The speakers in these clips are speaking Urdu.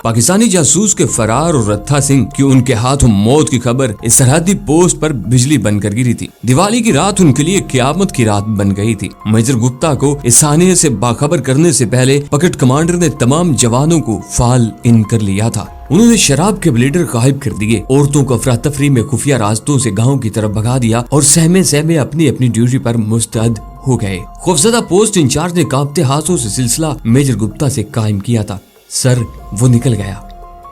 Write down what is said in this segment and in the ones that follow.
پاکستانی جاسوس کے فرار اور رتھا سنگھ کی ان کے ہاتھوں موت کی خبر اس سرحدی پوسٹ پر بجلی بن کر گری تھی۔ دیوالی کی رات ان کے لیے قیامت کی رات بن گئی تھی۔ میجر گپتا کو اس حادثے سے باخبر کرنے سے پہلے پکٹ کمانڈر نے تمام جوانوں کو فال ان کر لیا تھا۔ انہوں نے شراب کے بلیڈر غائب کر دیے، عورتوں کو افراتفری میں خفیہ راستوں سے گاؤں کی طرف بھگا دیا اور سہمے سہمے اپنی اپنی ڈیوٹی پر مستعد ہو گئے۔ خوفزدہ پوسٹ انچارج نے کانپتے ہاتھوں سے سلسلہ میجر گپتا سے قائم کیا تھا۔ سر، وہ نکل گیا،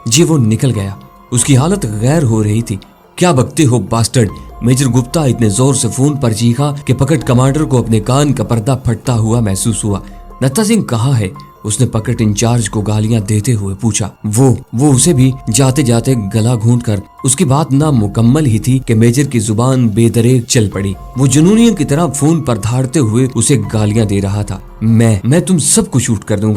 جی وہ نکل گیا۔ اس کی حالت غیر ہو رہی تھی۔ کیا بکتے ہو باسٹرڈ، میجر گپتا اتنے زور سے فون پر چیخا کہ پکٹ کمانڈر کو اپنے کان کا پردہ پھٹتا ہوا محسوس ہوا۔ نتھا سنگھ کہاں ہے؟ اس نے پکٹ انچارج کو گالیاں دیتے ہوئے پوچھا۔ وہ اسے بھی جاتے جاتے گلا گھونٹ کر اس کی بات نامکمل ہی تھی کہ میجر کی زبان بے دریغ چل پڑی۔ وہ جنونیوں کی طرح فون پر دھاڑتے ہوئے اسے گالیاں دے رہا تھا۔ میں تم سب کو شوٹ کر دوں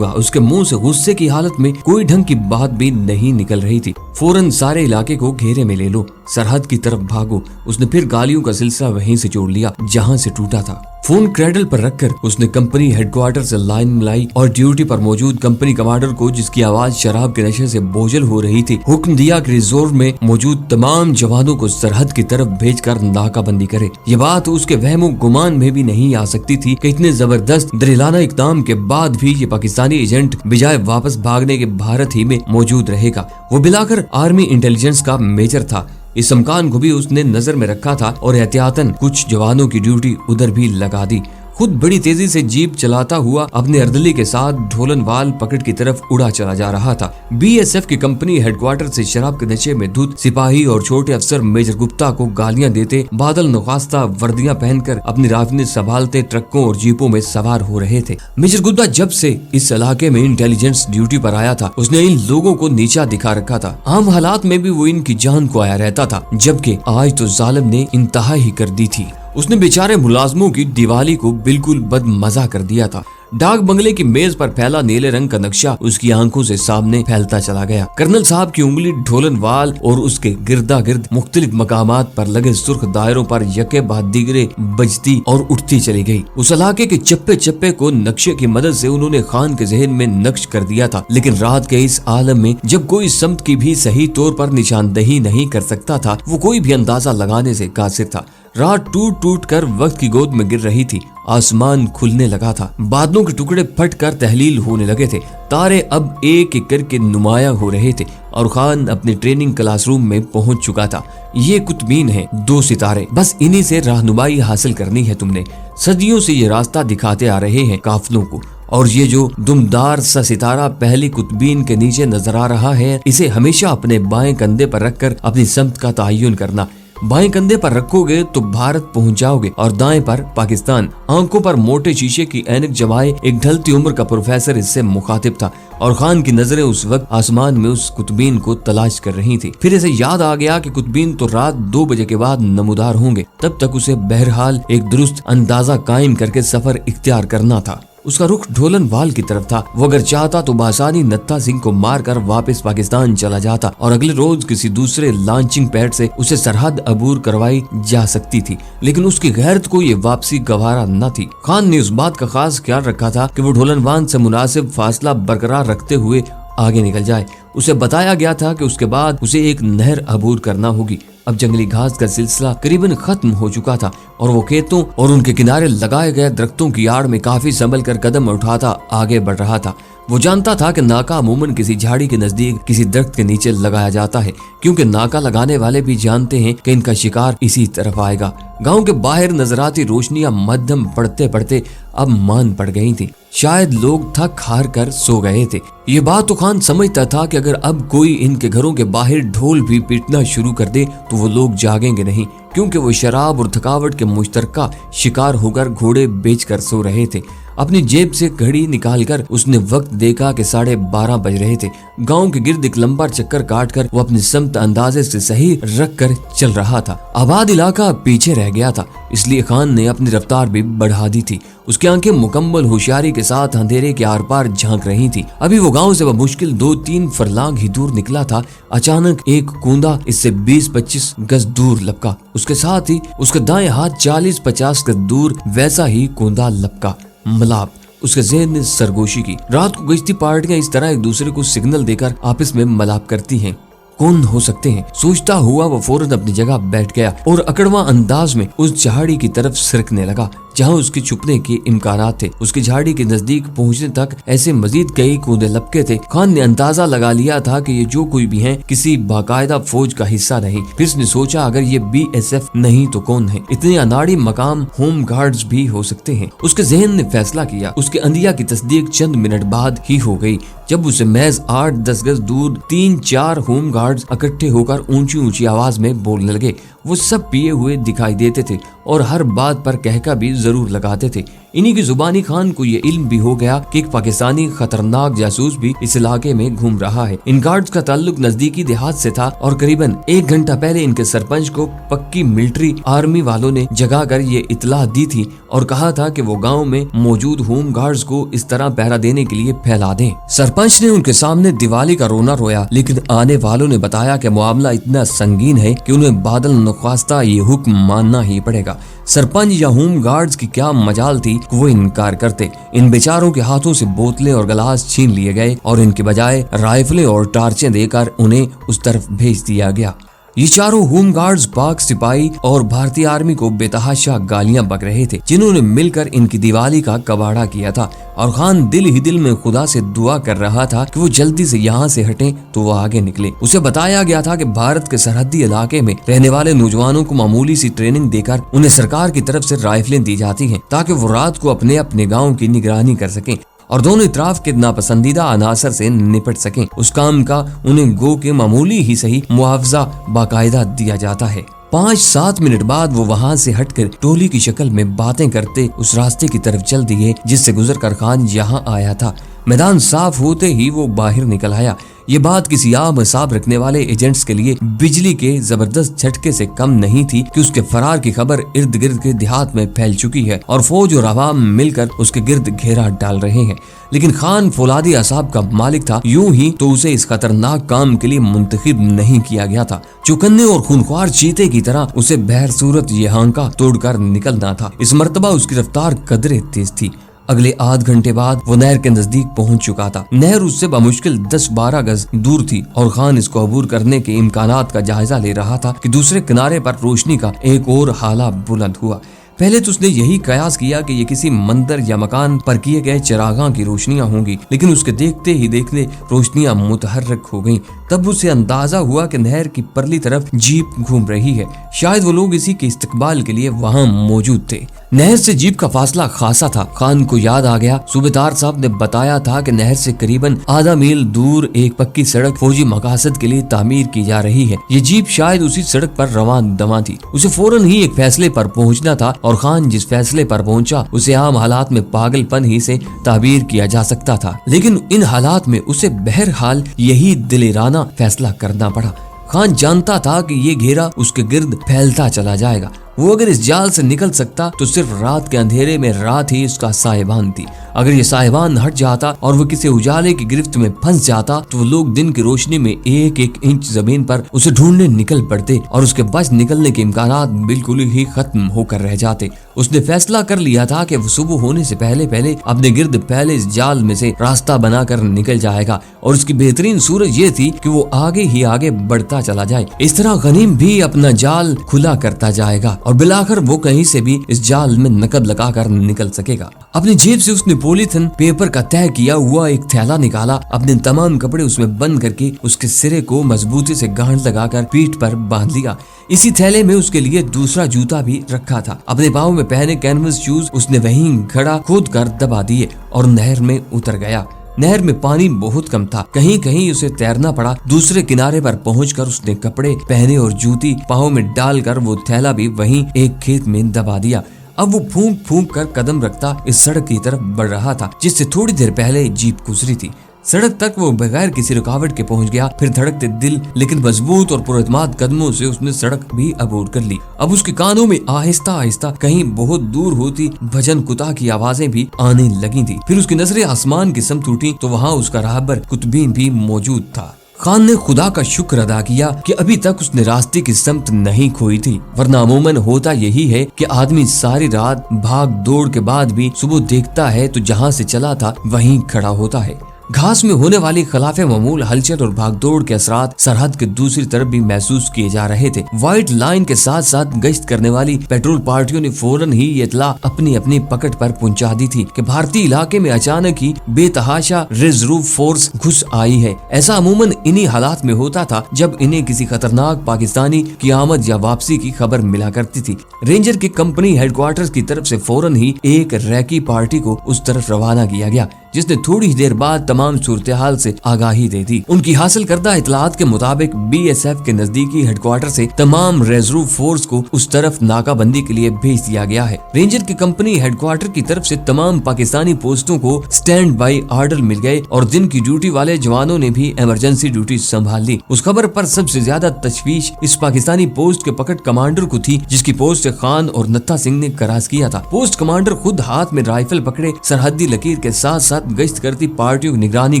گا۔ اس کے منہ سے غصے کی حالت میں کوئی ڈھنگ کی بات بھی نہیں نکل رہی تھی۔ فوراً سارے علاقے کو گھیرے میں لے لو، سرحد کی طرف بھاگو۔ اس نے پھر گالیوں کا سلسلہ وہیں سے جوڑ لیا جہاں سے ٹوٹا تھا۔ فون کریڈل پر رکھ کر اس نے کمپنی ہیڈ کوارٹر سے لائن ملائی اور ڈیوٹی پر موجود کمپنی کمانڈر کو، جس کی آواز شراب کے نشے سے بوجھل ہو رہی تھی، حکم دیا کہ ریزورو میں موجود تمام جوانوں کو سرحد کی طرف بھیج کر ناکہ بندی کرے۔ یہ بات اس کے وہم و گمان میں بھی نہیں آ سکتی تھی کہ اتنے زبردست دریلانہ اقدام کے بعد بھی یہ پاکستانی ایجنٹ بجائے واپس بھاگنے کے بھارت ہی میں موجود رہے گا۔ وہ بلا کر آرمی انٹیلیجنس کا میجر تھا۔ اس امکان کو بھی اس نے نظر میں رکھا تھا اور احتیاطاً کچھ جوانوں کی ڈیوٹی ادھر بھی لگا دی۔ خود بڑی تیزی سے جیپ چلاتا ہوا اپنے اردلی کے ساتھ ڈھولن وال پکٹ کی طرف اڑا چلا جا رہا تھا۔ بی ایس ایف کی کمپنی ہیڈ کوارٹر سے شراب کے نشے میں دھت سپاہی اور چھوٹے افسر میجر گپتا کو گالیاں دیتے بادل نخواستہ وردیاں پہن کر اپنی رافلیں سنبھالتے ٹرکوں اور جیپوں میں سوار ہو رہے تھے۔ میجر گپتا جب سے اس علاقے میں انٹیلیجنس ڈیوٹی پر آیا تھا، اس نے ان لوگوں کو نیچا دکھا رکھا تھا۔ عام حالات میں بھی وہ ان کی جان کو آیا رہتا تھا، جبکہ آج تو ظالم نے انتہا ہی کر دی تھی۔ اس نے بیچارے ملازموں کی دیوالی کو بالکل بد مزہ کر دیا تھا۔ ڈاک بنگلے کی میز پر پھیلا نیلے رنگ کا نقشہ اس کی آنکھوں سے سامنے پھیلتا چلا گیا۔ کرنل صاحب کی انگلی ڈھولن وال اور اس کے گردا گرد مختلف مقامات پر لگے سرخ دائروں پر یکے بعد دیگرے بجتی اور اٹھتی چلی گئی۔ اس علاقے کے چپے چپے کو نقشے کی مدد سے انہوں نے خان کے ذہن میں نقش کر دیا تھا، لیکن رات کے اس عالم میں جب کوئی سمت کی بھی صحیح طور پر نشاندہی نہیں کر سکتا تھا، وہ کوئی بھی اندازہ لگانے سے قاصر تھا۔ رات ٹوٹ ٹوٹ کر وقت کی گود میں گر رہی تھی، آسمان کھلنے لگا تھا، بادلوں کے ٹکڑے پھٹ کر تحلیل ہونے لگے تھے، تارے اب ایک ایک کر کے نمایاں ہو رہے تھے اور خان اپنے ٹریننگ کلاس روم میں پہنچ چکا تھا۔ یہ قطبین ہیں، 2 ستارے، بس انہی سے رہنمائی حاصل کرنی ہے تم نے۔ صدیوں سے یہ راستہ دکھاتے آ رہے ہیں قافلوں کو، اور یہ جو دمدار سا ستارہ پہلی قطبین کے نیچے نظر آ رہا ہے، اسے ہمیشہ اپنے بائیں کندھے پر رکھ کر اپنی سمت کا تعین کرنا۔ بائیں کندھے پر رکھو گے تو بھارت پہنچ جاؤ گے اور دائیں پر پاکستان۔ آنکھوں پر موٹے شیشے کی اینک جمائے ایک ڈھلتی عمر کا پروفیسر اس سے مخاطب تھا، اور خان کی نظریں اس وقت آسمان میں اس قطبین کو تلاش کر رہی تھی۔ پھر اسے یاد آ گیا کہ قطبین تو رات 2 بجے کے بعد نمودار ہوں گے، تب تک اسے بہرحال ایک درست اندازہ قائم کر کے سفر اختیار کرنا تھا۔ اس کا رخ ڈھولن وال کی طرف تھا۔ وہ اگر چاہتا تو بآسانی نتھا سنگھ کو مار کر واپس پاکستان چلا جاتا اور اگلے روز کسی دوسرے لانچنگ پیڈ سے اسے سرحد عبور کروائی جا سکتی تھی، لیکن اس کی غیرت کو یہ واپسی گوارا نہ تھی۔ خان نے اس بات کا خاص خیال رکھا تھا کہ وہ ڈھولن وال سے مناسب فاصلہ برقرار رکھتے ہوئے آگے نکل جائے۔ اسے بتایا گیا تھا کہ اس کے بعد اسے ایک نہر عبور کرنا ہوگی۔ اب جنگلی گھاس کا سلسلہ قریباً ختم ہو چکا تھا اور وہ کھیتوں اور ان کے کنارے لگائے گئے درختوں کی آڑ میں کافی سنبھل کر قدم اٹھاتا آگے بڑھ رہا تھا۔ وہ جانتا تھا کہ ناکہ عموماً کسی جھاڑی کے نزدیک کسی درخت کے نیچے لگایا جاتا ہے، کیونکہ ناکہ لگانے والے بھی جانتے ہیں کہ ان کا شکار اسی طرف آئے گا۔ گاؤں کے باہر نظراتی روشنیاں مدھم پڑتے پڑتے اب مان پڑ گئی تھی، شاید لوگ تھک ہار کر سو گئے تھے۔ یہ بات تو خان سمجھتا تھا کہ اگر اب کوئی ان کے گھروں کے باہر ڈھول بھی پیٹنا شروع کر دے تو وہ لوگ جاگیں گے نہیں، کیونکہ وہ شراب اور تھکاوٹ کے مشترکہ شکار ہو کر گھوڑے بیچ کر سو رہے تھے۔ اپنی جیب سے گھڑی نکال کر اس نے وقت دیکھا کہ 12:30 بج رہے تھے۔ گاؤں کے گرد ایک لمبا چکر کاٹ کر وہ اپنی سمت اندازے سے صحیح رکھ کر چل رہا تھا۔ آباد علاقہ پیچھے رہ گیا تھا، اس لیے خان نے اپنی رفتار بھی بڑھا دی تھی۔ اس کی آنکھیں مکمل ہوشیاری کے ساتھ اندھیرے کے آر پار جھانک رہی تھی۔ ابھی وہ گاؤں سے بمشکل 2-3 فرلانگ ہی دور نکلا تھا، اچانک ایک کوندا اس سے 20-25 گز دور لپکا۔ اس کے ساتھ ہی اس کے دائیں ہاتھ 40-50 گز دور ویسا ہی کوندا لپکا۔ ملاب اس کے ذہن نے سرگوشی کی۔ رات کو گشتی پارٹیاں اس طرح ایک دوسرے کو سگنل دے کر آپس میں ملاب کرتی ہیں، کون ہو سکتے ہیں؟ سوچتا ہوا وہ فوراً اپنی جگہ بیٹھ گیا اور اکڑواں انداز میں اس جھاڑی کی طرف سرکنے لگا جہاں اس کے چھپنے کے امکانات تھے۔ اس کی جھاڑی کے نزدیک پہنچنے تک ایسے مزید کئی کودے لپکے تھے۔ خان نے اندازہ لگا لیا تھا کہ یہ جو کوئی بھی ہیں کسی باقاعدہ فوج کا حصہ نہیں۔ پھر اس نے سوچا اگر یہ BSF نہیں تو کون ہے؟ اتنے اناڑی مقام ہوم گارڈز بھی ہو سکتے ہیں۔ اس کے ذہن نے فیصلہ کیا۔ اس کے اندیا کی تصدیق چند منٹ بعد ہی ہو گئی جب اسے محض 8-10 گز دور 3-4 ہوم گارڈز اکٹھے ہو کر اونچی اونچی آواز میں بولنے لگے۔ وہ سب پیے ہوئے دکھائی دیتے تھے اور ہر بات پر کہکا بھی ضرور لگاتے تھے۔ انہی کی زبانی خان کو یہ علم بھی ہو گیا کہ ایک پاکستانی خطرناک جاسوس بھی اس علاقے میں گھوم رہا ہے۔ ان گارڈز کا تعلق نزدیکی دیہات سے تھا اور قریباً 1 گھنٹہ پہلے ان کے سرپنچ کو پکی ملٹری آرمی والوں نے جگا کر یہ اطلاع دی تھی اور کہا تھا کہ وہ گاؤں میں موجود ہوم گارڈز کو اس طرح پہرا دینے کے لیے پھیلا دیں۔ سرپنچ نے ان کے سامنے دیوالی کا رونا رویا، لیکن آنے والوں نے بتایا کہ معاملہ اتنا سنگین ہے کہ انہیں بادل نخواستہ یہ حکم ماننا ہی پڑے گا۔ سرپنچ یا ہوم گارڈز کی کیا مجال تھی کہ وہ انکار کرتے۔ ان بیچاروں کے ہاتھوں سے بوتلیں اور گلاس چھین لیے گئے اور ان کے بجائے رائفلیں اور ٹارچیں دے کر انہیں اس طرف بھیج دیا گیا۔ یہ چاروں ہوم گارڈز پاک سپاہی اور بھارتی آرمی کو بے تحاشا گالیاں بک رہے تھے جنہوں نے مل کر ان کی دیوالی کا کباڑہ کیا تھا، اور خان دل ہی دل میں خدا سے دعا کر رہا تھا کہ وہ جلدی سے یہاں سے ہٹیں تو وہ آگے نکلے۔ اسے بتایا گیا تھا کہ بھارت کے سرحدی علاقے میں رہنے والے نوجوانوں کو معمولی سی ٹریننگ دے کر انہیں سرکار کی طرف سے رائفلیں دی جاتی ہیں تاکہ وہ رات کو اپنے گاؤں کی نگرانی کر سکیں اور دونوں اطراف کے ناپسندیدہ عناصر سے نپٹ سکیں۔ اس کام کا انہیں گو کہ معمولی ہی صحیح معاوضہ باقاعدہ دیا جاتا ہے۔ 5-7 منٹ بعد وہ وہاں سے ہٹ کر ٹولی کی شکل میں باتیں کرتے اس راستے کی طرف چل دیے جس سے گزر کر خان یہاں آیا تھا۔ میدان صاف ہوتے ہی وہ باہر نکل آیا۔ یہ بات کسی عام حساب رکھنے والے ایجنٹس کے لیے بجلی کے زبردست جھٹکے سے کم نہیں تھی کہ اس کے فرار کی خبر ارد گرد کے دیہات میں پھیل چکی ہے اور فوج اور عوام مل کر اس کے گرد گھیرا ڈال رہے ہیں۔ لیکن خان فولادی اعصاب کا مالک تھا، یوں ہی تو اسے اس خطرناک کام کے لیے منتخب نہیں کیا گیا تھا۔ چوکنے اور خونخوار چیتے کی طرح اسے بہر صورت یہ ہانکا توڑ کر نکلنا تھا۔ اس مرتبہ اس کی رفتار قدرے تیز تھی۔ اگلے آدھ گھنٹے بعد وہ نہر کے نزدیک پہنچ چکا تھا۔ نہر اس سے بمشکل 10-12 گز دور تھی اور خان اس کو عبور کرنے کے امکانات کا جائزہ لے رہا تھا کہ دوسرے کنارے پر روشنی کا ایک اور ہالہ بلند ہوا۔ پہلے تو اس نے یہی قیاس کیا کہ یہ کسی مندر یا مکان پر کیے گئے چراغاں کی روشنیاں ہوں گی، لیکن اس کے دیکھتے ہی دیکھتے روشنیاں متحرک ہو گئیں۔ تب اسے اندازہ ہوا کہ نہر کی پرلی طرف جیپ گھوم رہی ہے، شاید وہ لوگ اسی کے استقبال کے لیے وہاں موجود تھے۔ نہر سے جیپ کا فاصلہ خاصا تھا۔ خان کو یاد آ گیا صوبیدار صاحب نے بتایا تھا کہ نہر سے قریباً آدھا میل دور ایک پکی سڑک فوجی مقاصد کے لیے تعمیر کی جا رہی ہے۔ یہ جیپ شاید اسی سڑک پر روان دواں تھی۔ اسے فوراً ہی ایک فیصلے پر پہنچنا تھا اور خان جس فیصلے پر پہنچا اسے عام حالات میں پاگل پن ہی سے تعبیر کیا جا سکتا تھا، لیکن ان حالات میں اسے بہرحال یہی دلیرانہ فیصلہ کرنا پڑا۔ خان جانتا تھا کہ یہ گھیرا اس کے گرد پھیلتا چلا جائے گا۔ وہ اگر اس جال سے نکل سکتا تو صرف رات کے اندھیرے میں رات ہی اس کا سائبان تھی۔ اگر یہ سائبان ہٹ جاتا اور وہ کسی اجالے کی گرفت میں پھنس جاتا تو وہ لوگ دن کی روشنی میں 1-1 انچ زمین پر اسے ڈھونڈنے نکل پڑتے اور اس کے بچ نکلنے کے امکانات بالکل ہی ختم ہو کر رہ جاتے۔ اس نے فیصلہ کر لیا تھا کہ وہ صبح ہونے سے پہلے اپنے گرد پھیلے اس جال میں سے راستہ بنا کر نکل جائے گا، اور اس کی بہترین صورت یہ تھی کہ وہ آگے ہی آگے بڑھتا چلا جائے۔ اس طرح غنیم بھی اپنا جال کھلا کرتا جائے گا اور بالآخر وہ کہیں سے بھی اس جال میں نقب لگا کر نکل سکے گا۔ اپنی جیب سے اس نے پولیتھین پیپر کا تہہ کیا ہوا ایک تھیلا نکالا، اپنے تمام کپڑے اس میں بند کر کے اس کے سرے کو مضبوطی سے گانٹھ لگا کر پیٹھ پر باندھ لیا۔ اسی تھیلے میں اس کے لیے دوسرا جوتا بھی رکھا تھا۔ اپنے پاؤں میں پہنے کینوس شوز اس نے وہیں گھڑا کھود کر دبا دیے اور نہر میں اتر گیا۔ نہر میں پانی بہت کم تھا، کہیں کہیں اسے تیرنا پڑا۔ دوسرے کنارے پر پہنچ کر اس نے کپڑے پہنے اور جوتی پاؤں میں ڈال کر وہ تھیلا بھی وہیں ایک کھیت میں دبا دیا۔ اب وہ پھونک پھونک کر قدم رکھتا اس سڑک کی طرف بڑھ رہا تھا جس سے تھوڑی دیر پہلے جیپ گزری تھی۔ سڑک تک وہ بغیر کسی رکاوٹ کے پہنچ گیا، پھر دھڑکتے دل لیکن مضبوط اور پراعتماد قدموں سے اس نے سڑک بھی عبور کر لی۔ اب اس کے کانوں میں آہستہ آہستہ کہیں بہت دور ہوتی بھجن کتا کی آوازیں بھی آنے لگی تھی۔ پھر اس کی نظریں آسمان کی سمت اٹھی تو وہاں اس کا راہبر قطبین بھی موجود تھا۔ خان نے خدا کا شکر ادا کیا کہ ابھی تک اس نے راستے کی سمت نہیں کھوئی تھی، ورنہ عموماً ہوتا یہی ہے کہ آدمی ساری رات بھاگ دوڑ کے بعد بھی صبح دیکھتا ہے تو جہاں سے چلا تھا وہیں کھڑا ہوتا ہے۔ گھاس میں ہونے والی خلاف معمول ہلچل اور بھاگ دوڑ کے اثرات سرحد کے دوسری طرف بھی محسوس کیے جا رہے تھے۔ وائٹ لائن کے ساتھ ساتھ گشت کرنے والی پیٹرول پارٹیوں نے فوراً ہی یہ اطلاع اپنی اپنی پکڑ پر پہنچا دی تھی کہ بھارتی علاقے میں اچانک ہی بے تحاشا ریزرو فورس گھس آئی ہے۔ ایسا عموماً انہی حالات میں ہوتا تھا جب انہیں کسی خطرناک پاکستانی کی آمد یا واپسی کی خبر ملا کرتی تھی۔ رینجر کی کمپنی ہیڈ کوارٹرز کی طرف سے فوراً ہی ایک ریکی پارٹی کو اس طرف روانہ کیا گیا، جس نے تھوڑی دیر بعد تمام صورتحال سے آگاہی دے دی۔ ان کی حاصل کردہ اطلاعات کے مطابق بی ایس ایف کے نزدیکی ہیڈ کوارٹر سے تمام ریزرو فورس کو اس طرف ناکہ بندی کے لیے بھیج دیا گیا ہے۔ رینجر کی کمپنی ہیڈ کوارٹر کی طرف سے تمام پاکستانی پوسٹوں کو سٹینڈ بائی آرڈر مل گئے اور دن کی ڈیوٹی والے جوانوں نے بھی ایمرجنسی ڈیوٹی سنبھال لی۔ اس خبر پر سب سے زیادہ تشویش اس پاکستانی پوسٹ کے پکڑ کمانڈر کو تھی جس کی پوسٹ خان اور نتھا سنگھ نے کراس کیا تھا۔ پوسٹ کمانڈر خود ہاتھ میں رائفل پکڑے سرحدی لکیر کے ساتھ ساتھ گشت کرتی پارٹیوں کی نگرانی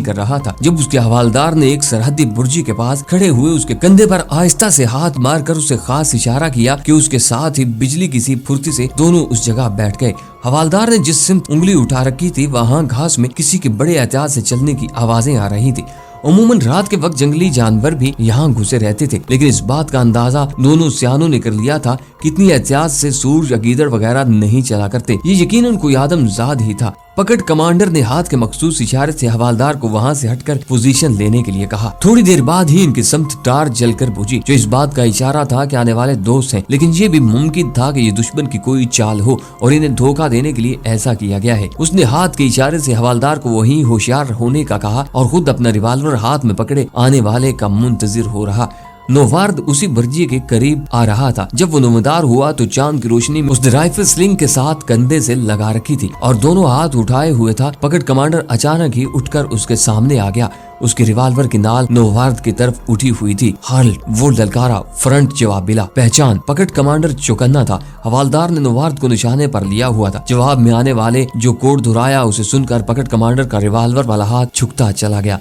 کر رہا تھا، جب اس کے حوالدار نے ایک سرحدی برجی کے پاس کھڑے ہوئے اس کے کندھے پر آہستہ سے ہاتھ مار کر اسے خاص اشارہ کیا کہ اس کے ساتھ ہی بجلی کی سی پھرتی سے دونوں اس جگہ بیٹھ گئے۔ حوالدار نے جس سمت انگلی اٹھا رکھی تھی وہاں گھاس میں کسی کے بڑے احتیاط سے چلنے کی آوازیں آ رہی تھی۔ عموماً رات کے وقت جنگلی جانور بھی یہاں گھسے رہتے تھے، لیکن اس بات کا اندازہ دونوں سیانوں نے کر لیا تھا کہ اتنی احتیاط سے سور یا گیدڑ وغیرہ نہیں چلا کرتے، یہ یقیناً کوئی آدم زاد ہی تھا۔ پکڑ کمانڈر نے ہاتھ کے مخصوص اشارے سے حوالدار کو وہاں سے ہٹ کر پوزیشن لینے کے لیے کہا۔ تھوڑی دیر بعد ہی ان کی سمت ٹارچ جل کر بجھی، جو اس بات کا اشارہ تھا کہ آنے والے دوست ہیں، لیکن یہ بھی ممکن تھا کہ یہ دشمن کی کوئی چال ہو اور انہیں دھوکہ دینے کے لیے ایسا کیا گیا ہے۔ اس نے ہاتھ کے اشارے سے حوالدار کو وہیں ہوشیار ہونے کا کہا اور خود اپنا ریوالور ہاتھ میں پکڑے آنے والے کا منتظر ہو رہا۔ نووارد اسی برجی کے قریب آ رہا تھا۔ جب وہ نمودار ہوا تو چاند کی روشنی میں اس نے رائفل سلنگ کے ساتھ کندھے سے لگا رکھی تھی اور دونوں ہاتھ اٹھائے ہوئے تھا۔ پکڑ کمانڈر اچانک ہی اٹھ کر اس کے سامنے آ گیا۔ اس کے ریوالور کی نال نووارد کی طرف اٹھی ہوئی تھی۔ ہالٹ، وہ للکارا، فرنٹ جواب ملا۔ پہچان، پکڑ کمانڈر چوکنا تھا۔ حوالدار نے نووارد کو نشانے پر لیا ہوا تھا۔ جواب میں آنے والے جو کوڈ دہرایا اسے سن کر پکڑ کمانڈر کا ریوالور والا ہاتھ جھکتا چلا گیا۔